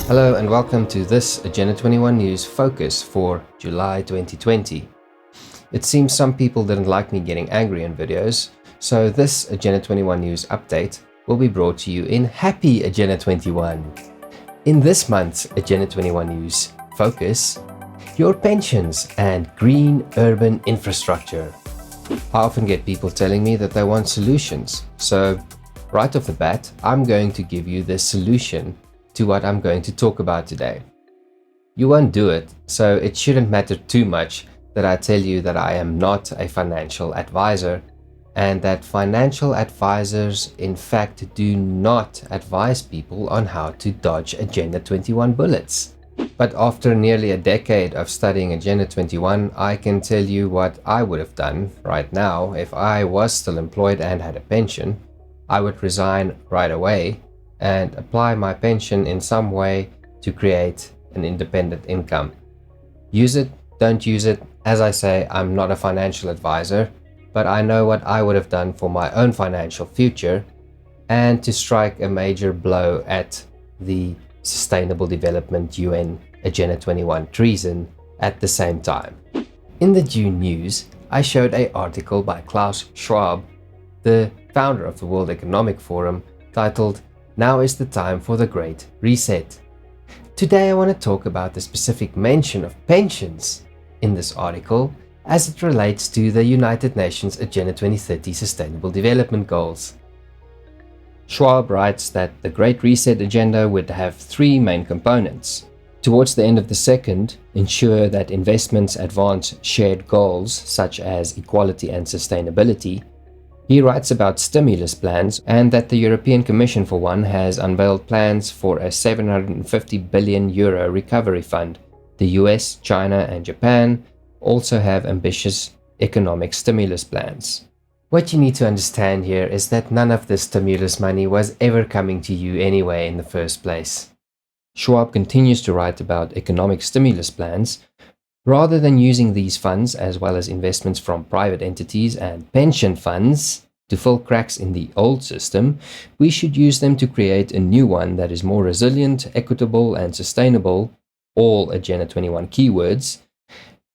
Hello and welcome to this Agenda 21 News Focus for July 2020. It seems some people didn't like me getting angry in videos, so this Agenda 21 News update will be brought to you in Happy Agenda 21. In this month's Agenda 21 News Focus, your pensions and green urban infrastructure. I often get people telling me that they want solutions, so right off the bat, I'm going to give you the solution to what I'm going to talk about today. You won't do it, so it shouldn't matter too much that I tell you that I am not a financial advisor and that financial advisors in fact do not advise people on how to dodge Agenda 21 bullets. But after nearly a decade of studying Agenda 21, I can tell you what I would have done right now if I was still employed and had a pension. I would resign right away and apply my pension in some way to create an independent income. Use it, don't use it. As I say, I'm not a financial advisor, but I know what I would have done for my own financial future and to strike a major blow at the Sustainable Development UN Agenda 21 treason at the same time. In the June news, I showed an article by Klaus Schwab, the founder of the World Economic Forum, titled "Now is the time for the Great Reset." Today I want to talk about the specific mention of pensions in this article as it relates to the United Nations Agenda 2030 Sustainable Development Goals. Schwab writes that the Great Reset agenda would have three main components. Towards the end of the second, ensure that investments advance shared goals such as equality and sustainability. He writes about stimulus plans and that the European Commission, for one, has unveiled plans for a €750 billion recovery fund. The US, China, and Japan also have ambitious economic stimulus plans. What you need to understand here is that none of this stimulus money was ever coming to you anyway in the first place. Schwab continues to write about economic stimulus plans. Rather than using these funds, as well as investments from private entities and pension funds, to fill cracks in the old system, we should use them to create a new one that is more resilient, equitable, and sustainable, all Agenda 21 keywords,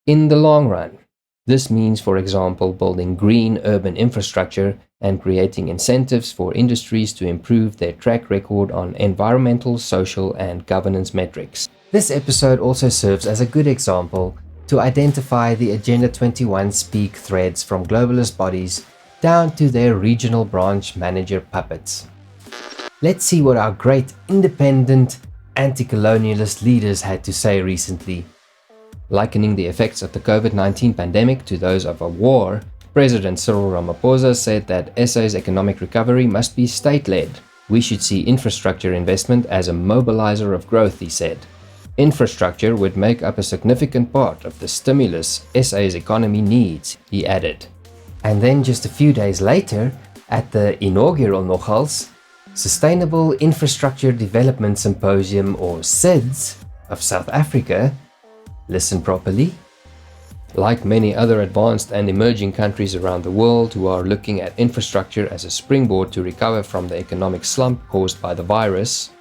in the long run. This means, for example, building green urban infrastructure and creating incentives for industries to improve their track record on environmental, social, and governance metrics. This episode also serves as a good example to identify the Agenda 21 speak threads from globalist bodies down to their regional branch manager puppets. Let's see what our great independent anti-colonialist leaders had to say recently. Likening the effects of the COVID-19 pandemic to those of a war, President Cyril Ramaphosa said that SA's economic recovery must be state-led. We should see infrastructure investment as a mobilizer of growth, he said. Infrastructure would make up a significant part of the stimulus SA's economy needs, he added. And then just a few days later, at the inaugural nogals, Sustainable Infrastructure Development Symposium, or SIDS, of South Africa, listen properly, like many other advanced and emerging countries around the world who are looking at infrastructure as a springboard to recover from the economic slump caused by the virus.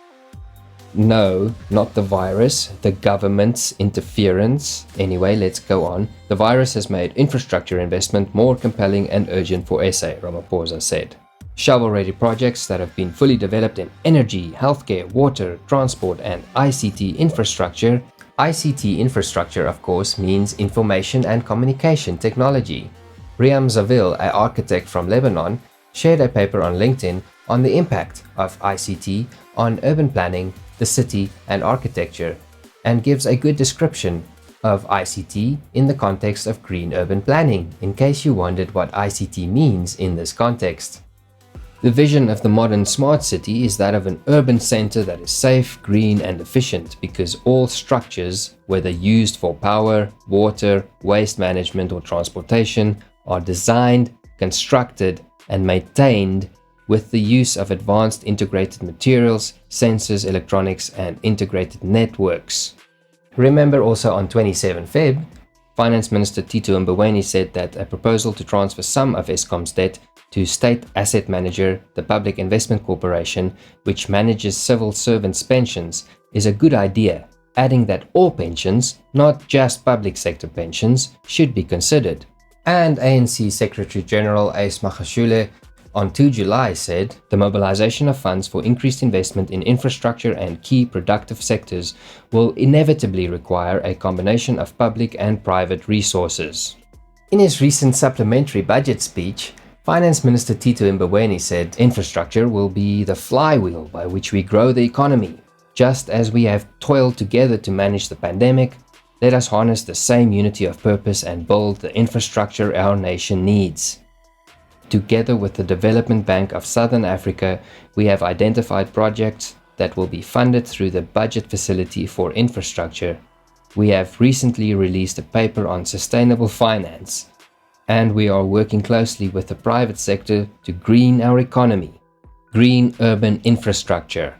No, not the virus, the government's interference. Anyway, let's go on. The virus has made infrastructure investment more compelling and urgent for SA, Ramaphosa said. Shovel-ready projects that have been fully developed in energy, healthcare, water, transport, and ICT infrastructure. ICT infrastructure, of course, means information and communication technology. Riam Zavil, an architect from Lebanon, shared a paper on LinkedIn on the impact of ICT on urban planning, the city, and architecture, and gives a good description of ICT in the context of green urban planning, in case you wondered what ICT means in this context. The vision of the modern smart city is that of an urban center that is safe, green, and efficient because all structures, whether used for power, water, waste management, or transportation, are designed, constructed, and maintained with the use of advanced integrated materials, sensors, electronics, and integrated networks. Remember also on 27 Feb, Finance Minister Tito Mboweni said that a proposal to transfer some of Eskom's debt to State Asset Manager, the Public Investment Corporation, which manages civil servants' pensions, is a good idea, adding that all pensions, not just public sector pensions, should be considered. And ANC Secretary General Ace Magashule on 2 July said the mobilization of funds for increased investment in infrastructure and key productive sectors will inevitably require a combination of public and private resources. In his recent supplementary budget speech, Finance Minister Tito Mboweni said infrastructure will be the flywheel by which we grow the economy. Just as we have toiled together to manage the pandemic, let us harness the same unity of purpose and build the infrastructure our nation needs. Together with the Development Bank of Southern Africa, we have identified projects that will be funded through the budget facility for infrastructure. We have recently released a paper on sustainable finance, and we are working closely with the private sector to green our economy. Green urban infrastructure.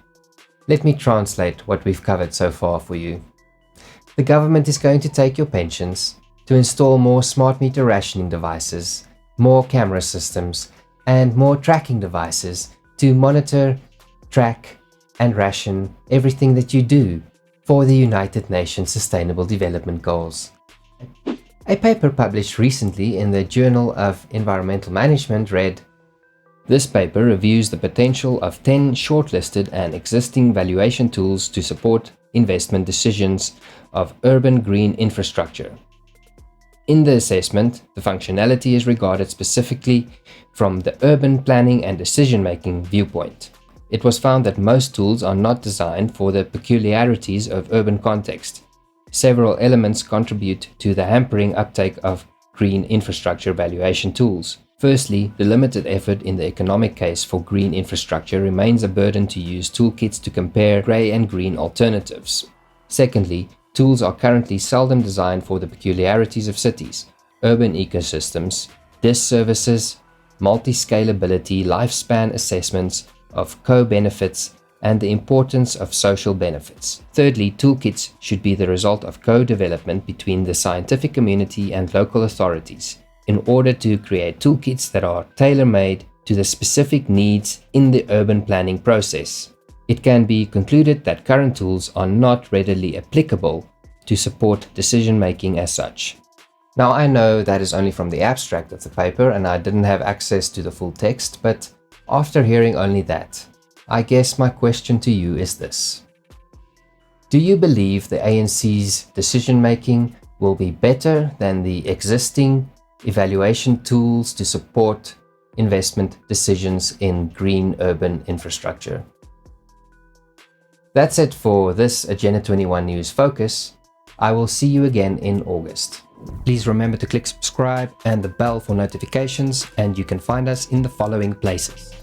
Let me translate what we've covered so far for you. The government is going to take your pensions, to install more smart meter rationing devices, more camera systems, and more tracking devices to monitor, track, and ration everything that you do for the United Nations Sustainable Development Goals. A paper published recently in the Journal of Environmental Management read, "This paper reviews the potential of 10 shortlisted and existing valuation tools to support investment decisions of urban green infrastructure. In the assessment, the functionality is regarded specifically from the urban planning and decision-making viewpoint. It was found that most tools are not designed for the peculiarities of urban context. Several elements contribute to the hampering uptake of green infrastructure valuation tools. Firstly, the limited effort in the economic case for green infrastructure remains a burden to use toolkits to compare grey and green alternatives. Secondly, tools are currently seldom designed for the peculiarities of cities, urban ecosystems, disservices, multi-scalability, lifespan assessments of co-benefits, and the importance of social benefits. Thirdly, toolkits should be the result of co-development between the scientific community and local authorities, in order to create toolkits that are tailor-made to the specific needs in the urban planning process. It can be concluded that current tools are not readily applicable to support decision-making as such." Now, I know that is only from the abstract of the paper and I didn't have access to the full text, but after hearing only that, I guess my question to you is this. Do you believe the ANC's decision-making will be better than the existing evaluation tools to support investment decisions in green urban infrastructure? That's it for this Agenda 21 News Focus. I will see you again in August. Please remember to click subscribe and the bell for notifications, and you can find us in the following places.